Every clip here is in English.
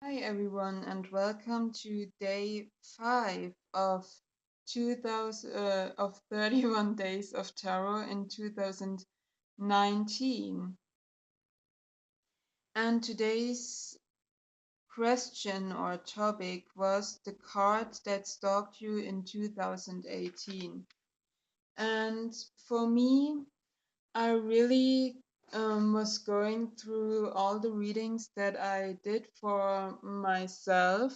Hi everyone and welcome to day 5 of 2000 of 31 days of tarot in 2019. And today's question or topic was the card that stalked you in 2018. And for me, I really was going through all the readings that I did for myself.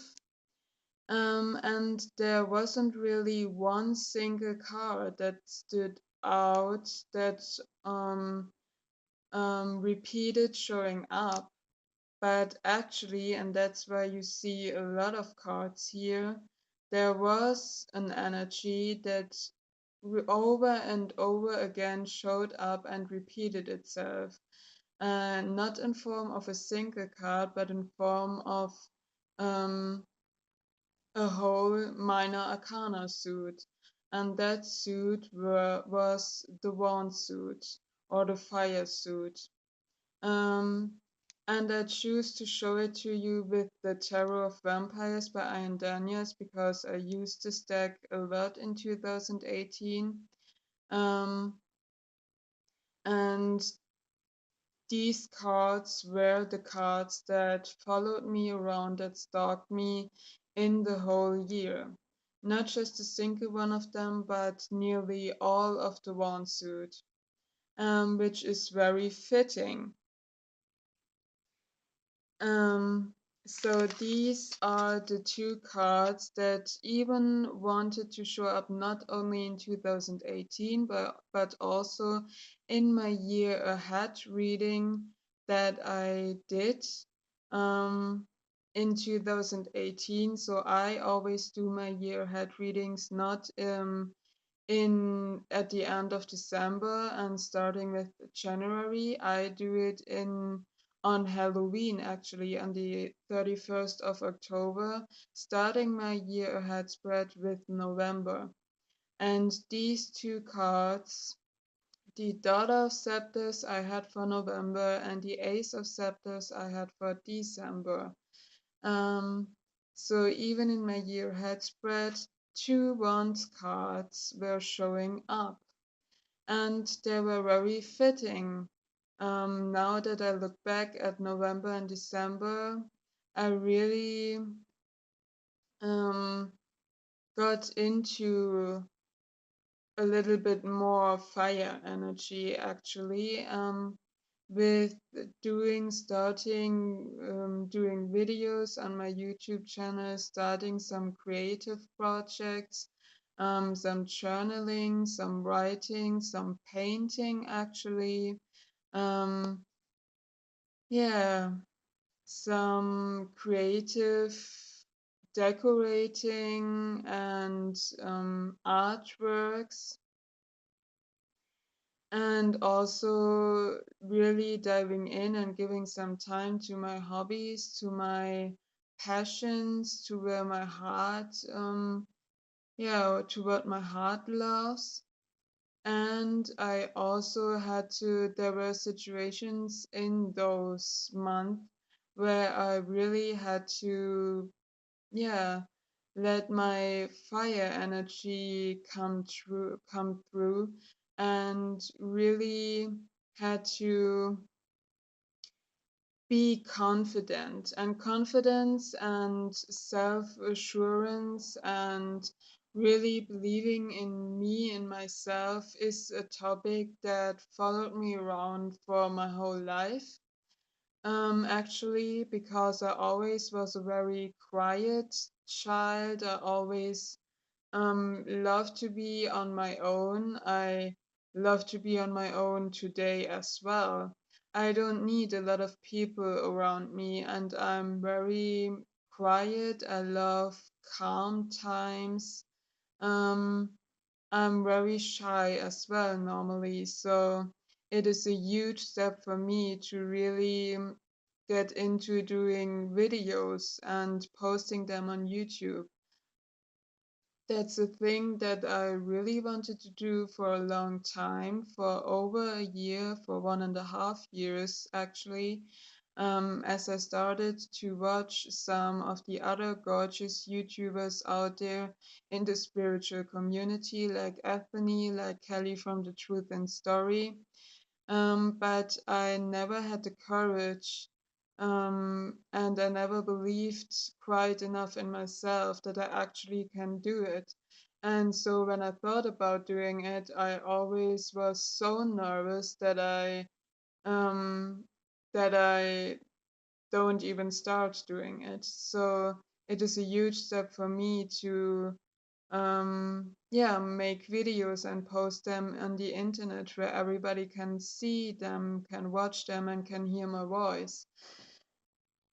And there wasn't really one single card that stood out that repeated showing up. But actually, and that's why you see a lot of cards here, there was an energy that over and over again showed up and repeated itself. Not in form of a single card, but in form of um, a whole minor arcana suit, and that was the wand suit or the fire suit. Um, and I choose to show it to you with the Tarot of Vampires by Ian Daniels because I used this deck a lot in 2018. Um, and these cards were the cards that followed me around, that stalked me in the whole year. Not just a single one of them, but nearly all of the wand suit, which is very fitting. Um, so these are the two cards that even wanted to show up not only in 2018, but also in my year ahead reading that I did um, in 2018. So I always do my year ahead readings not in at the end of December and starting with January. I do it in on Halloween, actually, on the 31st of October, starting my year ahead spread with November. And these two cards, the Daughter of Scepters I had for November and the Ace of Scepters I had for December. Um, so even in my year ahead spread, two Wands cards were showing up, and they were very fitting. Now that I look back at November and December, I really um, got into a little bit more fire energy actually. With doing videos on my YouTube channel, starting some creative projects, some journaling, some writing, some painting actually. Um, yeah, some creative decorating and artworks, and also really diving in and giving some time to my hobbies, to my passions, to where my heart, to what my heart loves. And I also had to, there were situations in those months where I really had to, yeah, let my fire energy come through, and really had to be confident. And confidence and self-assurance and really believing in me and myself is a topic that followed me around for my whole life. Actually, because I always was a very quiet child. I always love to be on my own. I love to be on my own today as well. I don't need a lot of people around me, and I'm very quiet. I love calm times. Um, I'm very shy as well normally, so it is a huge step for me to really get into doing videos and posting them on YouTube. That's a thing that I really wanted to do for a long time, for over a year, for 1.5 years actually. as I started to watch some of the other gorgeous YouTubers out there in the spiritual community, like Anthony, like Kelly from The Truth and Story. But I never had the courage, and I never believed quite enough in myself that I actually can do it. And so when I thought about doing it, I always was so nervous um, that I don't even start doing it. So it is a huge step for me to yeah, make videos and post them on the internet where everybody can see them, can watch them, and can hear my voice.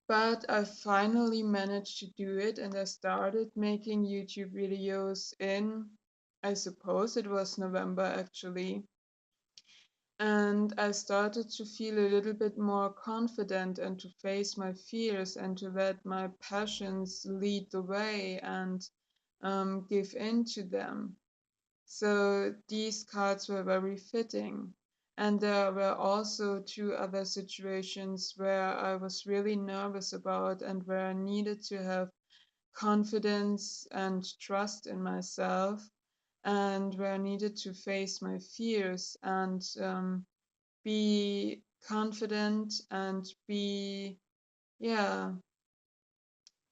But I finally managed to do it, and I started making YouTube videos in, I suppose it was November actually. And I started to feel a little bit more confident and to face my fears and to let my passions lead the way and give in to them. So these cards were very fitting. And there were also two other situations where I was really nervous about and where I needed to have confidence and trust in myself, and where I needed to face my fears and be confident and yeah,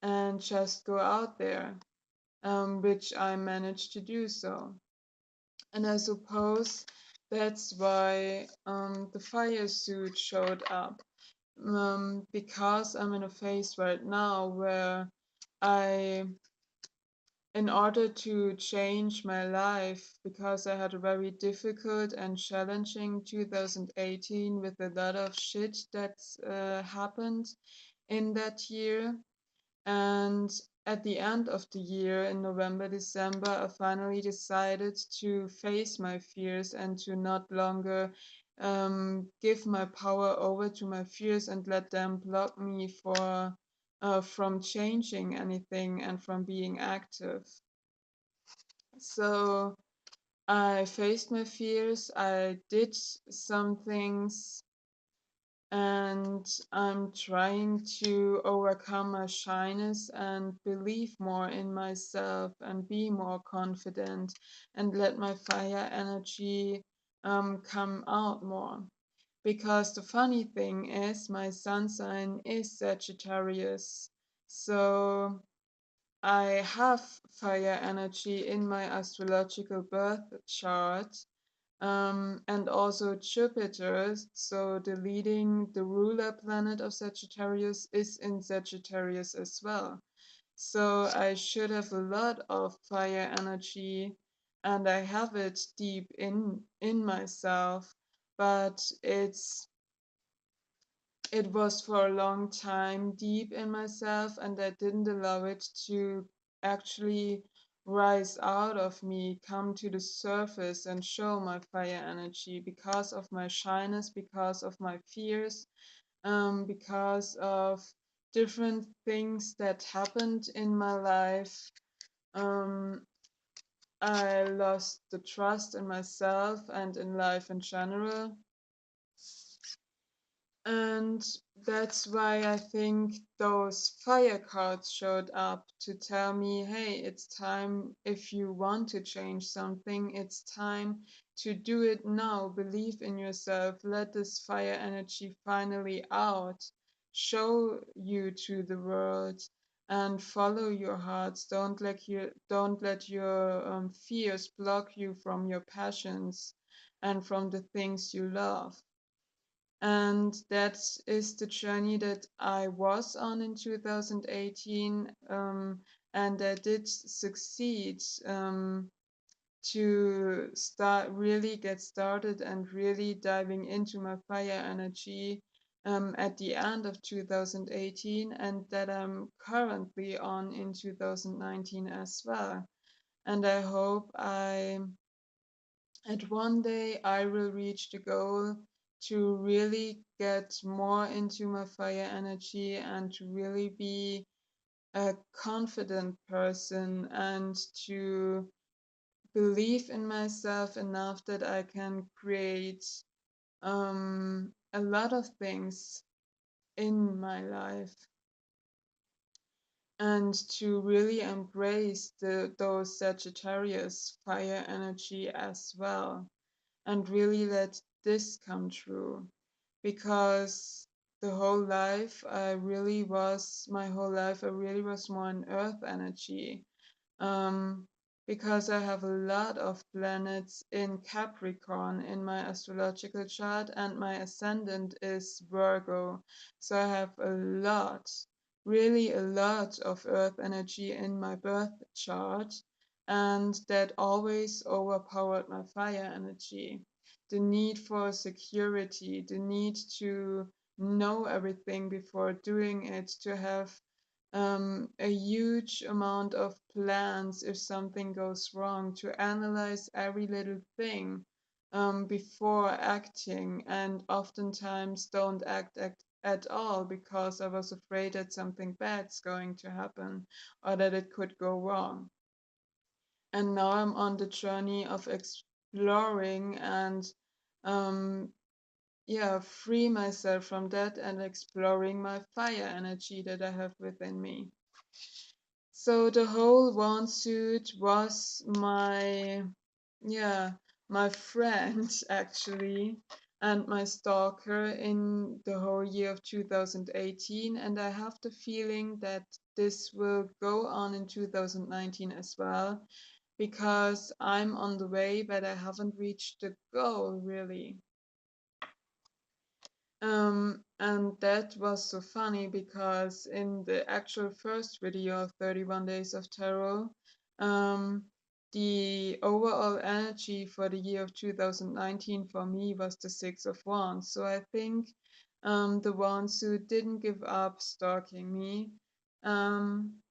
and just go out there, which I managed to do so. And I suppose that's why the fire suit showed up. Because I'm in a phase right now where I, in order to change my life, because I had a very difficult and challenging 2018 with a lot of shit that's happened in that year. And at the end of the year, in November, December, I finally decided to face my fears and to not longer give my power over to my fears and let them block me from changing anything and from being active. So I faced my fears. I did some things, and I'm trying to overcome my shyness and believe more in myself and be more confident and let my fire energy come out more. Because the funny thing is, my sun sign is Sagittarius. So I have fire energy in my astrological birth chart, and also Jupiter, so the ruler planet of Sagittarius, is in Sagittarius as well. So I should have a lot of fire energy, and I have it deep in myself, but it was for a long time deep in myself, and I didn't allow it to actually rise out of me, come to the surface, and show my fire energy because of my shyness, because of my fears, because of different things that happened in my life. Um, I lost the trust in myself and in life in general. And that's why I think those fire cards showed up to tell me, hey, it's time. If you want to change something, it's time to do it now. Believe in yourself. Let this fire energy finally out. Show you to the world and follow your hearts. Don't let your fears block you from your passions and from the things you love. And that is the journey that I was on in 2018. And I did succeed to really get started and really diving into my fire energy at the end of 2018, and that I'm currently on in 2019 as well. And I hope at one day I will reach the goal to really get more into my fire energy and to really be a confident person and to believe in myself enough that I can create a lot of things in my life, and to really embrace those Sagittarius fire energy as well, and really let this come true. Because my whole life, I really was more in earth energy. um, because I have a lot of planets in Capricorn in my astrological chart, and my ascendant is Virgo. So I have a lot, really a lot of earth energy in my birth chart, and that always overpowered my fire energy. The need for security, the need to know everything before doing it, to have a huge amount of plans if something goes wrong, to analyze every little thing before acting, and oftentimes don't act at all because I was afraid that something bad's going to happen or that it could go wrong. And now I'm on the journey of exploring and um, yeah, free myself from that and exploring my fire energy that I have within me. So the whole wand suit was yeah, my friend actually, and my stalker in the whole year of 2018. And I have the feeling that this will go on in 2019 as well, because I'm on the way, but I haven't reached the goal really. And that was so funny because in the actual first video of 31 Days of Tarot, um, the overall energy for the year of 2019 for me was the Six of Wands. So I think the Wand suit didn't give up stalking me. Um,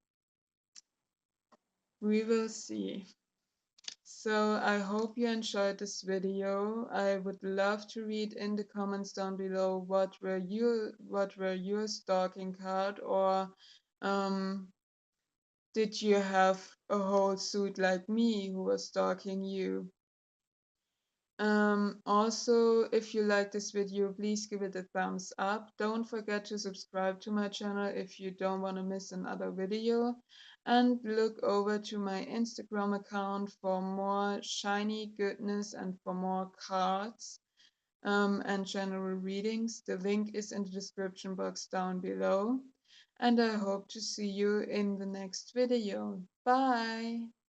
we will see. So I hope you enjoyed this video. I would love to read in the comments down below what were your stalking card, or um, did you have a whole suit like me who was stalking you? Also, if you like this video, please give it a thumbs up. Don't forget to subscribe to my channel if you don't want to miss another video. And look over to my Instagram account for more shiny goodness and for more cards and general readings. The link is in the description box down below. And I hope to see you in the next video. Bye!